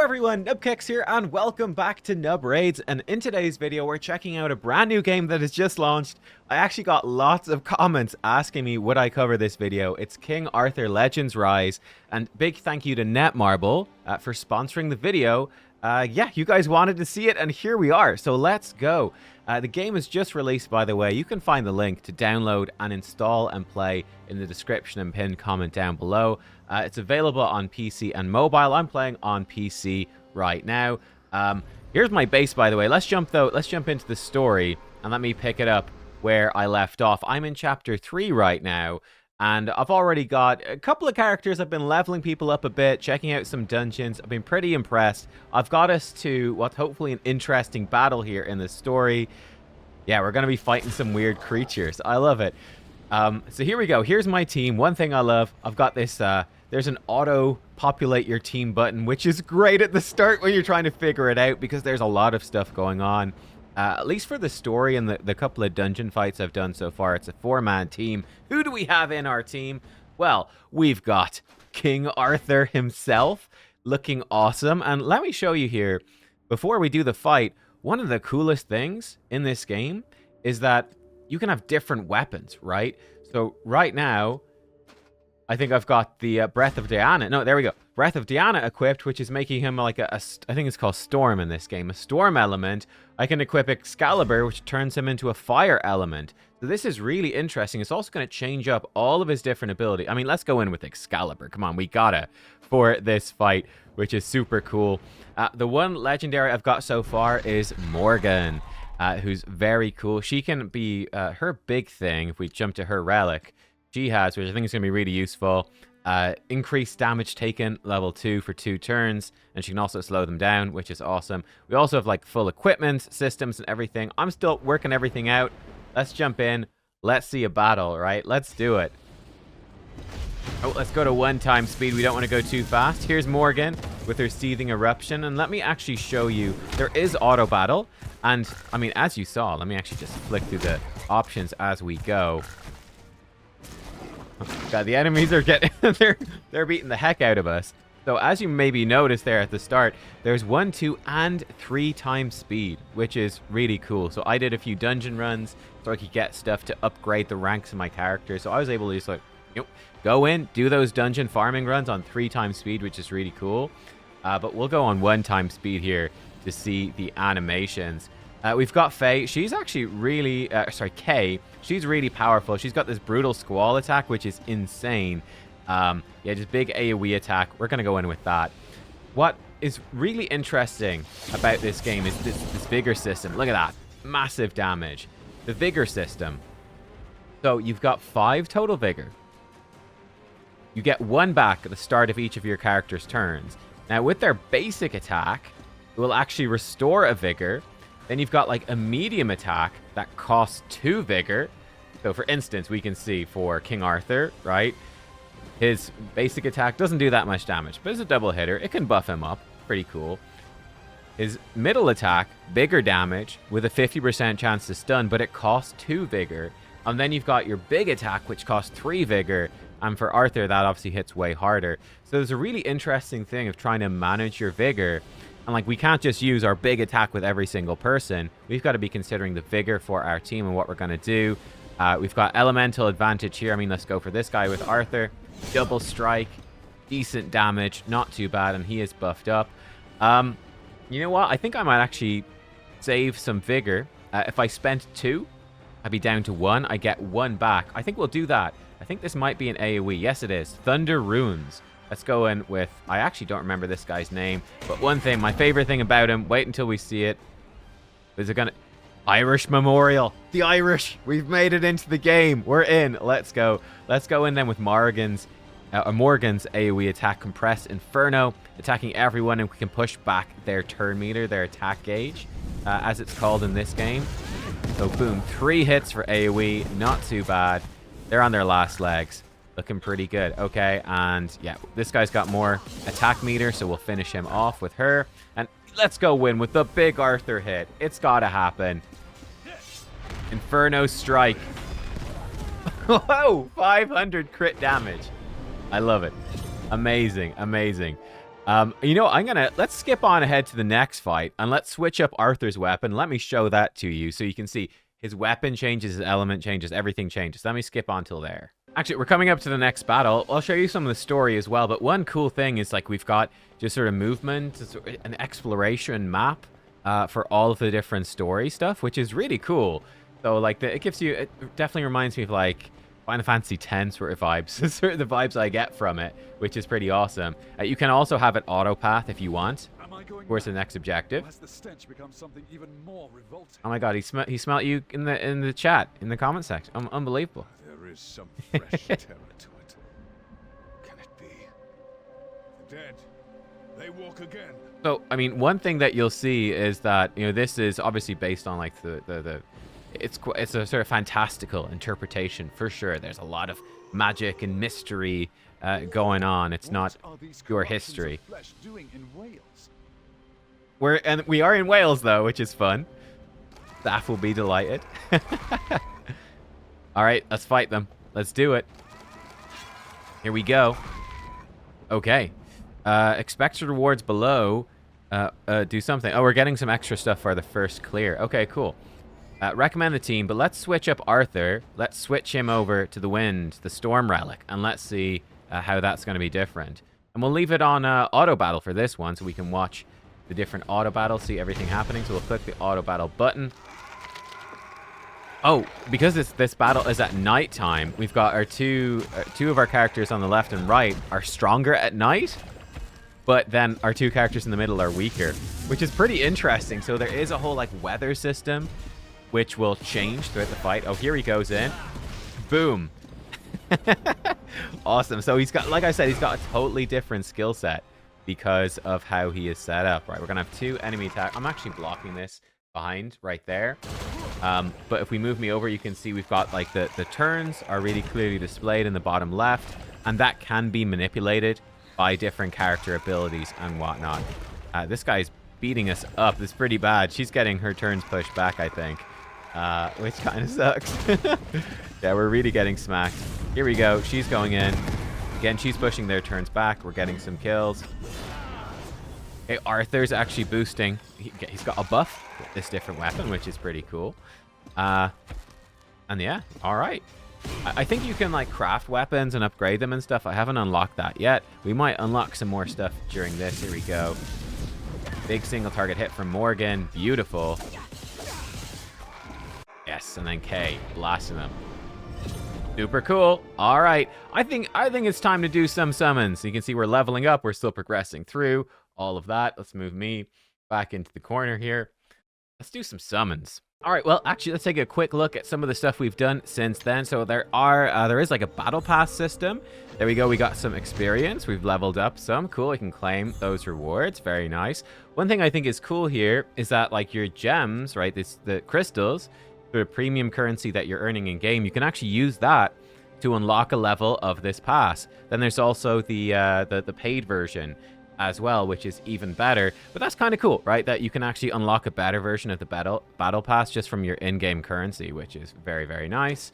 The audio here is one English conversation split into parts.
everyone, nubkeks here and welcome back to Nub Raids, and in today's video we're checking out a brand new game that has just launched. I actually got lots of comments asking me would I cover this video. It's King Arthur Legends Rise, and big thank you to Netmarble for sponsoring the video. Yeah, you guys wanted to see it and here we are, so let's go. The game is just released, by the way. You can find the link to download and install and play in the description and pinned comment down below. It's available on PC and mobile. I'm playing on PC right now. Here's my base, by the way. Let's jump into the story and let me pick it up where I left off. I'm in chapter 3 right now, and I've already got a couple of characters. I've been leveling people up a bit, checking out some dungeons. I've been pretty impressed. I've got us to what's hopefully an interesting battle here in the story. Yeah, we're going to be fighting some weird creatures. I love it. So here we go. Here's my team. One thing I love, I've got this, there's an auto-populate your team button, which is great at the start when you're trying to figure it out because there's a lot of stuff going on. At least for the story and the couple of dungeon fights I've done so far, it's a 4-man team. Who do we have in our team? Well, we've got King Arthur himself, looking awesome. And let me show you here, before we do the fight, one of the coolest things in this game is that you can have different weapons, right? So right now, I think I've got the Breath of Diana. No, there we go. Breath of Diana equipped, which is making him like I think it's called Storm in this game. A Storm element. I can equip Excalibur, which turns him into a Fire element. So this is really interesting. It's also going to change up all of his different ability. I mean, let's go in with Excalibur. Come on, we gotta for this fight, which is super cool. The one legendary I've got so far is Morgan, who's very cool. She can be her big thing. If we jump to her relic, she has, which I think is going to be really useful. Increased damage taken, level 2 for 2 turns, and she can also slow them down, which is awesome. We also have like full equipment, systems, and everything. I'm still working everything out. Let's jump in. Let's see a battle, right? Let's do it. Oh, let's go to 1x speed. We don't want to go too fast. Here's Morgan with her seething eruption, and let me actually show you. There is auto battle, and I mean, as you saw, let me actually just flick through the options as we go. God, the enemies are getting they're beating the heck out of us. So as you maybe noticed there at the start, there's 1, 2, and 3 times speed, which is really cool. So I did a few dungeon runs so I could get stuff to upgrade the ranks of my character. So I was able to just like, go in, do those dungeon farming runs on 3 times speed, which is really cool. But we'll go on 1 time speed here to see the animations. We've got Faye. She's actually really, Kay. She's really powerful. She's got this brutal squall attack, which is insane. Yeah, just big AoE attack. We're going to go in with that. What is really interesting about this game is this vigor system. Look at that. Massive damage. The vigor system. So you've got 5 total vigor. You get 1 back at the start of each of your character's turns. Now, with their basic attack, it will actually restore a vigor. Then you've got like a medium attack that costs 2 vigor. So for instance, we can see for King Arthur, right? His basic attack doesn't do that much damage, but it's a double hitter. It can buff him up. Pretty cool. His middle attack, bigger damage with a 50% chance to stun, but it costs 2 vigor. And then you've got your big attack, which costs 3 vigor. And for Arthur, that obviously hits way harder. So there's a really interesting thing of trying to manage your vigor. And like, we can't just use our big attack with every single person. We've got to be considering the vigor for our team and what we're going to do. We've got elemental advantage here. I mean, let's go for this guy with Arthur. Double strike, decent damage, not too bad, and he is buffed up. You know what? I think I might actually save some vigor. If I spent 2, I'd be down to 1. I get 1 back. I think we'll do that. I think this might be an AoE. Yes, it is. Thunder Runes. Let's go in with, I actually don't remember this guy's name, but one thing, my favorite thing about him, wait until we see it. Is it gonna, Irish Memorial, the Irish, we've made it into the game, we're in, let's go. Let's go in then with Morgan's AoE attack, Compress Inferno, attacking everyone, and we can push back their turn meter, their attack gauge, as it's called in this game. So boom, 3 hits for AoE, not too bad. They're on their last legs. Looking pretty good. Okay, and yeah, this guy's got more attack meter, so we'll finish him off with her. And let's go win with the big Arthur hit. It's gotta happen. Inferno Strike. Whoa, 500 crit damage. I love it. Amazing, amazing. Let's skip on ahead to the next fight, and let's switch up Arthur's weapon. Let me show that to you so you can see his weapon changes, his element changes, everything changes. Let me skip on till there. Actually, we're coming up to the next battle. I'll show you some of the story as well, but one cool thing is, like, we've got just sort of movement, an exploration map for all of the different story stuff, which is really cool. So, like, it definitely reminds me of, like, Final Fantasy X sort of vibes. Sort of the vibes I get from it, which is pretty awesome. You can also have it auto path if you want. Of course, the next objective. Oh my god, he smelt you in the chat, in the comment section. Unbelievable. There is some fresh terror to it. Can it be? The dead. They walk again. So, I mean, one thing that you'll see is that, you know, this is obviously based on, like, it's a sort of fantastical interpretation for sure. There's a lot of magic and mystery going on. It's not pure history. We are in Wales though, which is fun. Staff will be delighted. All right, let's fight them. Let's do it. Here we go. Okay. Expected rewards below. Do something. Oh, we're getting some extra stuff for the first clear. Okay, cool. Recommend the team, but let's switch up Arthur. Let's switch him over to the wind, the storm relic, and let's see how that's going to be different. And we'll leave it on auto battle for this one so we can watch the different auto battles, see everything happening. So we'll click the auto battle button. Oh, because this battle is at nighttime, we've got our two of our characters on the left and right are stronger at night, but then our two characters in the middle are weaker, which is pretty interesting. So there is a whole, like, weather system which will change throughout the fight. Oh, here he goes in. Boom. Awesome. So he's got, like I said, he's got a totally different skill set because of how he is set up. Right, we're going to have two enemy attack. I'm actually blocking this behind right there. But if we move me over, you can see we've got, like, the turns are really clearly displayed in the bottom left, and that can be manipulated by different character abilities and whatnot. This guy's beating us up. It's pretty bad. She's getting her turns pushed back, I think. Which kind of sucks. Yeah, we're really getting smacked. Here we go. She's going in. Again, she's pushing their turns back. We're getting some kills. Okay, Arthur's actually boosting. He's got a buff with this different weapon, which is pretty cool. And yeah, all right. I think you can, like, craft weapons and upgrade them and stuff. I haven't unlocked that yet. We might unlock some more stuff during this. Here we go. Big single target hit from Morgan. Beautiful. Yes, and then K blasting them. Super cool. All right. I think it's time to do some summons. You can see we're leveling up. We're still progressing through all of that. Let's move me back into the corner here. Let's do some summons. All right, well, actually, let's take a quick look at some of the stuff we've done since then. So there is, like, a battle pass system. There we go. We got some experience. We've leveled up some. Cool. We can claim those rewards. Very nice. One thing I think is cool here is that, like, your gems, right, the crystals, the premium currency that you're earning in game, you can actually use that to unlock a level of this pass. Then there's also the paid version as well, which is even better. But that's kind of cool, right? That you can actually unlock a better version of the battle pass just from your in-game currency, which is very, very nice.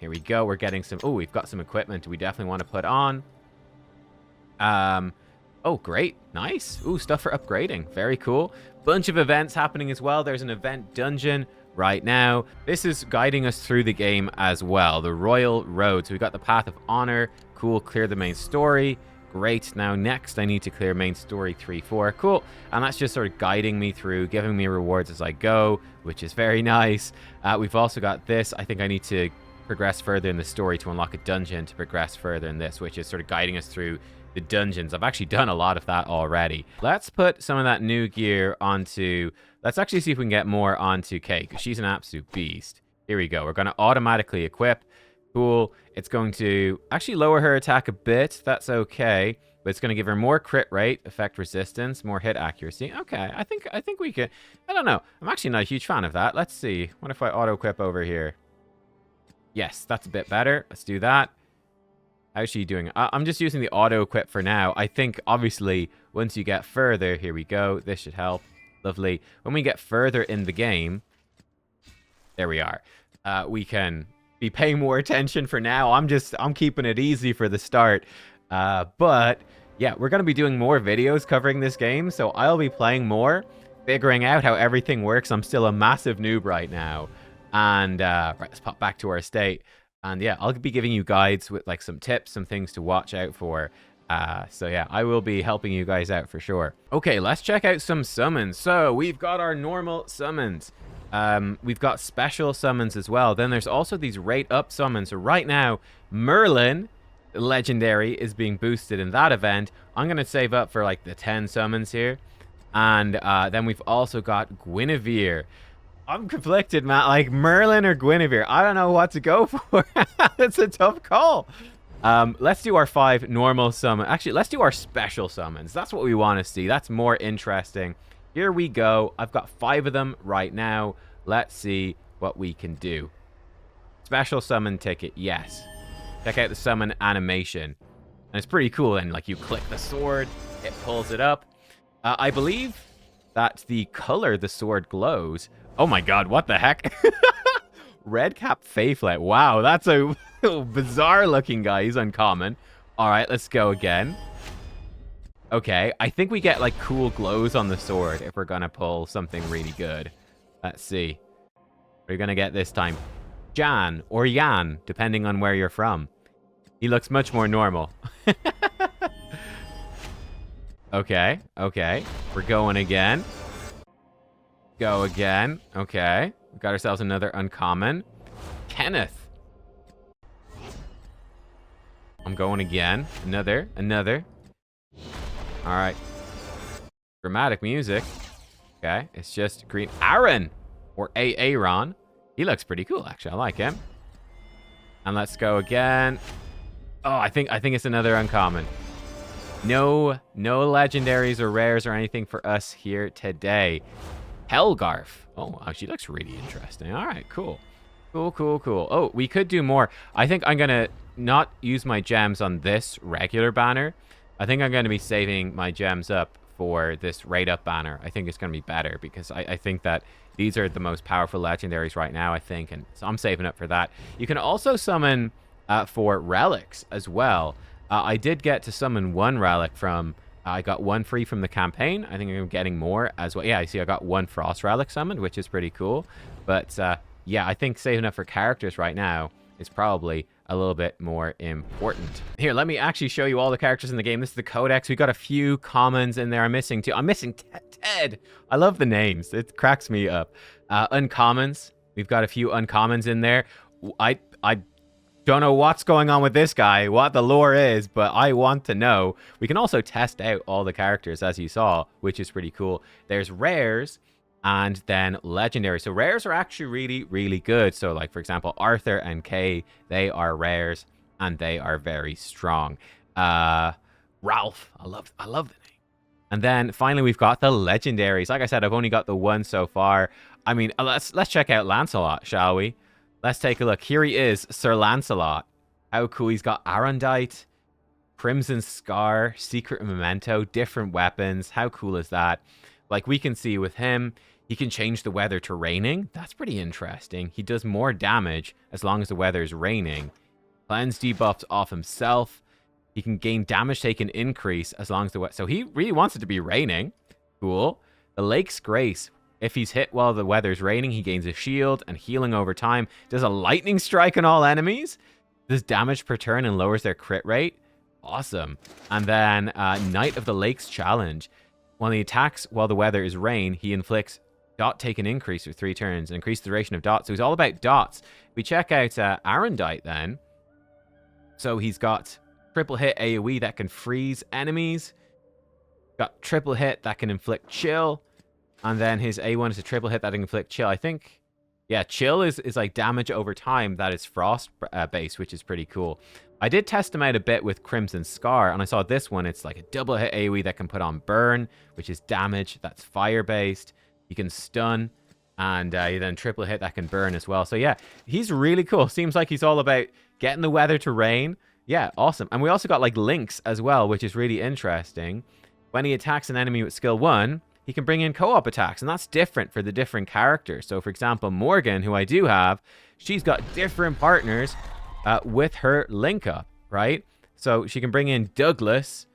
Here we go. We're getting some... Oh, we've got some equipment we definitely want to put on. Oh, great. Nice. Ooh, stuff for upgrading. Very cool. Bunch of events happening as well. There's an event dungeon right now. This is guiding us through the game as well. The Royal Road. So we've got the Path of Honor. Cool. Clear the main story. Great. Now, next, I need to clear main story 3-4. Cool. And that's just sort of guiding me through, giving me rewards as I go, which is very nice. We've also got this. I think I need to progress further in the story to unlock a dungeon to progress further in this, which is sort of guiding us through the dungeons. I've actually done a lot of that already. Let's put some of that new gear onto... Let's actually see if we can get more onto Kay, because she's an absolute beast. Here we go. We're going to automatically equip. Cool. It's going to actually lower her attack a bit. That's okay. But it's going to give her more crit rate, effect resistance, more hit accuracy. Okay. I think we could... I don't know. I'm actually not a huge fan of that. Let's see. What if I auto-equip over here? Yes, that's a bit better. Let's do that. How's she doing? I'm just using the auto-equip for now. I think, obviously, once you get further... Here we go. This should help. Lovely. When we get further in the game... There we are. We can... be paying more attention for now. I'm keeping it easy for the start. But yeah, we're going to be doing more videos covering this game, so I'll be playing more, figuring out how everything works. I'm still a massive noob right now. And right, let's pop back to our estate. And yeah, I'll be giving you guides with like some tips, some things to watch out for. So yeah, I will be helping you guys out for sure. Okay, let's check out some summons. So we've got our normal summons. We've got special summons as well. Then there's also these rate up summons. So right now, Merlin legendary is being boosted in that event. I'm going to save up for like the 10 summons here. And then we've also got Guinevere. I'm conflicted, man. Like Merlin or Guinevere. I don't know what to go for. It's a tough call. Let's do our 5 normal summons. Actually, let's do our special summons. That's what we want to see. That's more interesting. Here we go. I've got 5 of them right now. Let's see what we can do. Special summon ticket. Yes. Check out the summon animation. And it's pretty cool. And like you click the sword, it pulls it up. I believe that the color the sword glows. Oh my god, what the heck? Red cap Fayflet. Wow, that's a bizarre looking guy. He's uncommon. All right, let's go again. Okay, I think we get like cool glows on the sword if we're gonna pull something really good. Let's see. We're gonna get this time Jan or Jan, depending on where you're from. He looks much more normal. Okay, okay. We're going again. Go again. Okay. We've got ourselves another uncommon. Kenneth. I'm going again. Another. All right. Dramatic music. Okay. It's just green. Aaron. Or Aaron. He looks pretty cool, actually. I like him. And let's go again. Oh, I think it's another uncommon. No legendaries or rares or anything for us here today. Helgarf. Oh, she looks really interesting. All right, cool. Cool. Oh, we could do more. I think I'm going to not use my gems on this regular banner. I think I'm going to be saving my gems up for this rate up banner. I think it's going to be better because I think that these are the most powerful legendaries right now, I think. And so I'm saving up for that. You can also summon for relics as well. I did get to summon 1 relic from... I got 1 free from the campaign. I think I'm getting more as well. Yeah, I see I got 1 frost relic summoned, which is pretty cool. But yeah, I think saving up for characters right now is probably a little bit more important. Here, let me actually show you all the characters in the game. This is the codex. We got a few commons in there. I'm missing 2. I'm missing Ted. I love the names. It cracks me up. Uncommons. We've got a few uncommons in there. I don't know what's going on with this guy, what the lore is, but I want to know. We can also test out all the characters, as you saw, which is pretty cool. There's rares and then legendary. So rares are actually really, really good. So like, for example, Arthur and Kay, they are rares and they are very strong. Ralph, I love the name. And then finally, we've got the legendaries. Like I said, I've only got the 1 so far. I mean, let's check out Lancelot, shall we? Let's take a look. Here he is, Sir Lancelot. How cool. He's got Arundite, Crimson Scar, Secret Memento, different weapons. How cool is that? Like we can see with him, he can change the weather to raining. That's pretty interesting. He does more damage as long as the weather is raining. Cleanse debuffs off himself. He can gain damage taken increase as long as the weather... So he really wants it to be raining. Cool. The Lake's Grace. If he's hit while the weather's raining, he gains a shield and healing over time. Does a lightning strike on all enemies. Does damage per turn and lowers their crit rate. Awesome. And then Knight of the Lakes Challenge. When he attacks while the weather is rain, he inflicts dot taken increase for 3 turns. Increase the duration of dots. So he's all about dots. We check out Arundite then. So he's got triple hit AoE that can freeze enemies. Got triple hit that can inflict chill. And then his A1 is a triple hit that can inflict chill. I think, yeah, chill is like damage over time that is frost based, which is pretty cool. I did test him out a bit with Crimson Scar, and I saw this one. It's like a double hit AoE that can put on burn, which is damage that's fire based. You can stun, and then triple hit that can burn as well. So yeah, he's really cool. Seems like he's all about getting the weather to rain. Yeah, awesome. And we also got like links as well, which is really interesting. When he attacks an enemy with skill 1, he can bring in co-op attacks, and that's different for the different characters. So, for example, Morgan, who I do have, she's got different partners with her link up, right? So she can bring in Douglas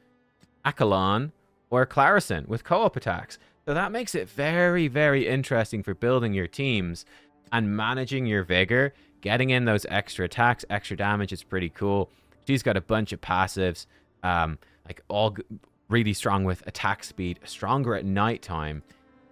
Akalon, or Clarison with co-op attacks. So that makes it very, very interesting for building your teams and managing your vigor. Getting in those extra attacks, extra damage is pretty cool. She's got a bunch of passives, like all really strong with attack speed, stronger at nighttime.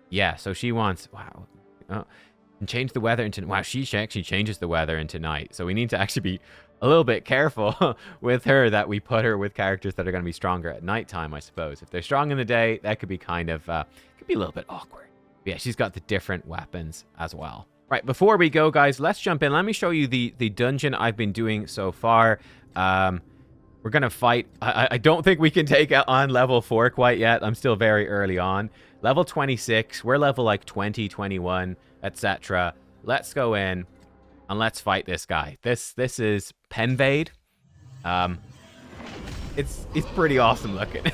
Yeah, so she wants, wow, and change the weather into, wow, she actually changes the weather into night. So we need to actually be a little bit careful with her, that we put her with characters that are going to be stronger at nighttime, I suppose. If they're strong in the day, that could be kind of, could be a little bit awkward. But yeah, she's got the different weapons as well. Right, before we go, guys, let's jump in. Let me show you the dungeon I've been doing so far. We're going to fight. I don't think we can take it on level 4 quite yet. I'm still very early on. Level 26. We're level like 20, 21, etc. Let's go in and let's fight this guy. This is Penvade. It's pretty awesome looking.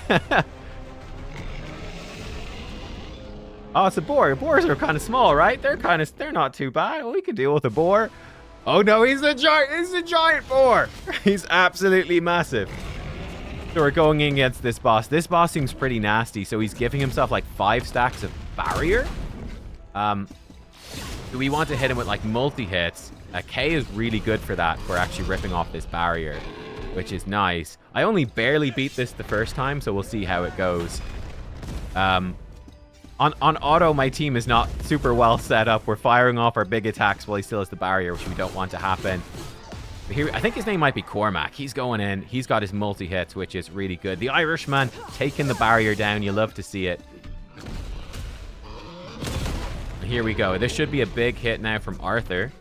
Oh, it's a boar. Boars are kind of small, right? They're not too bad. We can deal with a boar. Oh no, he's a giant boar. He's absolutely massive. So we're going in against this boss. This boss seems pretty nasty. So he's giving himself like 5 stacks of barrier. Do we want to hit him with like multi-hits? K is really good for that, for actually ripping off this barrier, which is nice. I only barely beat this the first time, so we'll see how it goes. On auto, my team is not super well set up. We're firing off our big attacks while he still has the barrier, which we don't want to happen. But here, I think his name might be Cormac. He's going in. He's got his multi-hits, which is really good. The Irishman taking the barrier down. You love to see it. Here we go. This should be a big hit now from Arthur.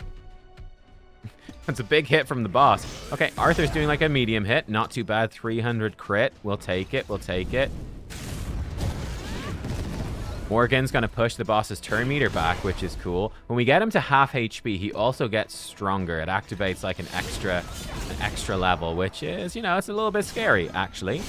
It's a big hit from the boss. Okay, Arthur's doing like a medium hit. Not too bad. 300 crit. We'll take it. We'll take it. Morgan's going to push the boss's turn meter back, which is cool. When we get him to half HP, he also gets stronger. It activates like an extra level, which is, you know, it's a little bit scary, actually.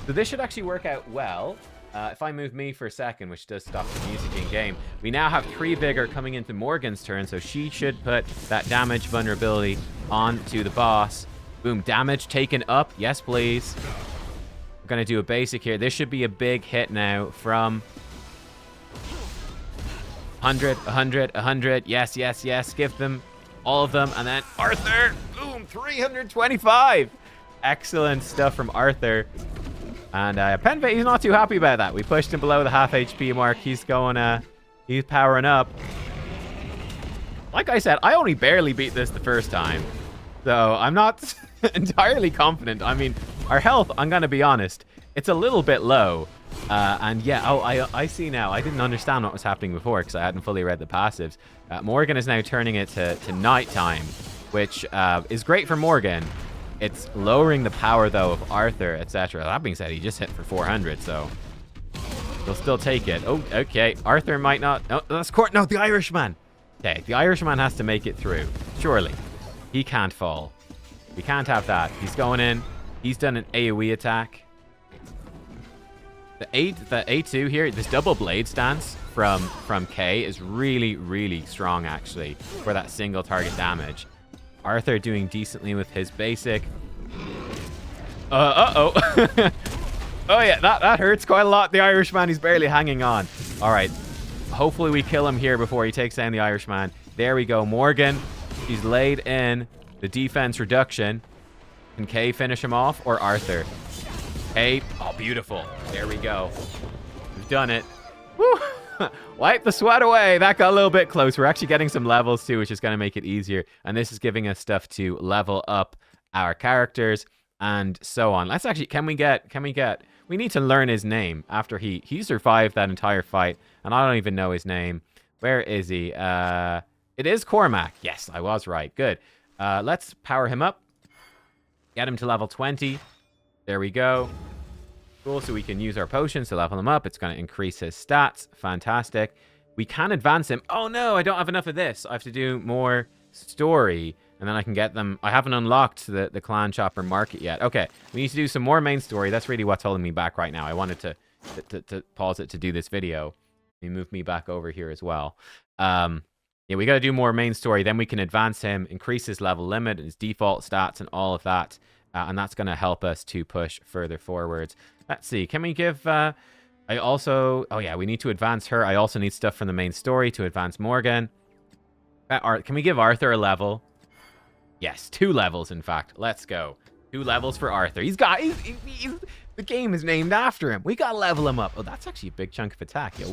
So this should actually work out well. If I move me for a second, which does stop the music in game, we now have 3 vigor coming into Morgan's turn, so she should put that damage vulnerability onto the boss. Boom, damage taken up. Yes, please. We're going to do a basic here. This should be a big hit now from 100, 100, 100. Yes, yes, yes. Give them all of them. And then Arthur. Boom, 325. Excellent stuff from Arthur. And Penvade, he's not too happy about that. We pushed him below the half HP mark. He's going, he's powering up. Like I said, I only barely beat this the first time. So I'm not entirely confident. I mean, our health, I'm going to be honest, it's a little bit low. And yeah, oh, I see now. I didn't understand what was happening before because I hadn't fully read the passives. Morgan is now turning it to nighttime, which is great for Morgan. It's lowering the power, though, of Arthur, etc. That being said, he just hit for 400, so he'll still take it. Oh, okay. Arthur might not. No, that's court. No, the Irishman. Okay, the Irishman has to make it through. Surely. He can't fall. We can't have that. He's going in. He's done an AoE attack. The A2 here, this double blade stance from K is really, really strong, actually, for that single target damage. Arthur doing decently with his basic. Uh-oh. Oh, yeah, that hurts quite a lot. The Irishman, he's barely hanging on. All right. Hopefully we kill him here before he takes down the Irishman. There we go. Morgan, he's laid in the defense reduction. Can K finish him off or Arthur? K. Oh, beautiful. There we go. We've done it. Woo! Wipe the sweat away. That got a little bit close. We're actually getting some levels too, which is going to make it easier. And this is giving us stuff to level up our characters and so on. Let's actually, we need to learn his name after he survived that entire fight. And I don't even know his name. Where is he? It is Cormac. Yes, I was right. Good. Let's power him up. Get him to level 20. There we go. Cool, so we can use our potions to level him up. It's going to increase his stats. Fantastic. We can advance him. Oh no, I don't have enough of this. I have to do more story, and then I can get them. I haven't unlocked the clan shopper market yet. Okay, we need to do some more main story. That's really what's holding me back right now. I wanted to pause it to do this video. Let me move me back over here as well. Yeah, we got to do more main story. Then we can advance him, increase his level limit, his default stats, and all of that. and that's going to help us to push further forwards. Let's see. Can we give... I also... Oh, yeah, we need to advance her. I also need stuff from the main story to advance Morgan. Can we give Arthur a level? Yes, 2 levels, in fact. Let's go. 2 levels for Arthur. The game is named after him. We got to level him up. Oh, that's actually a big chunk of attack. Yeah,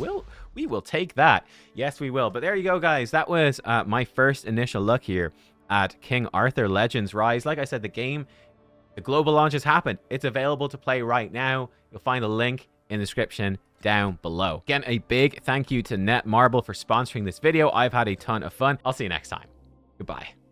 we will take that. Yes, we will. But there you go, guys. That was my first initial look here at King Arthur Legends Rise. Like I said, the global launch has happened. It's available to play right now. You'll find a link in the description down below. Again, a big thank you to Netmarble for sponsoring this video. I've had a ton of fun. I'll see you next time. Goodbye.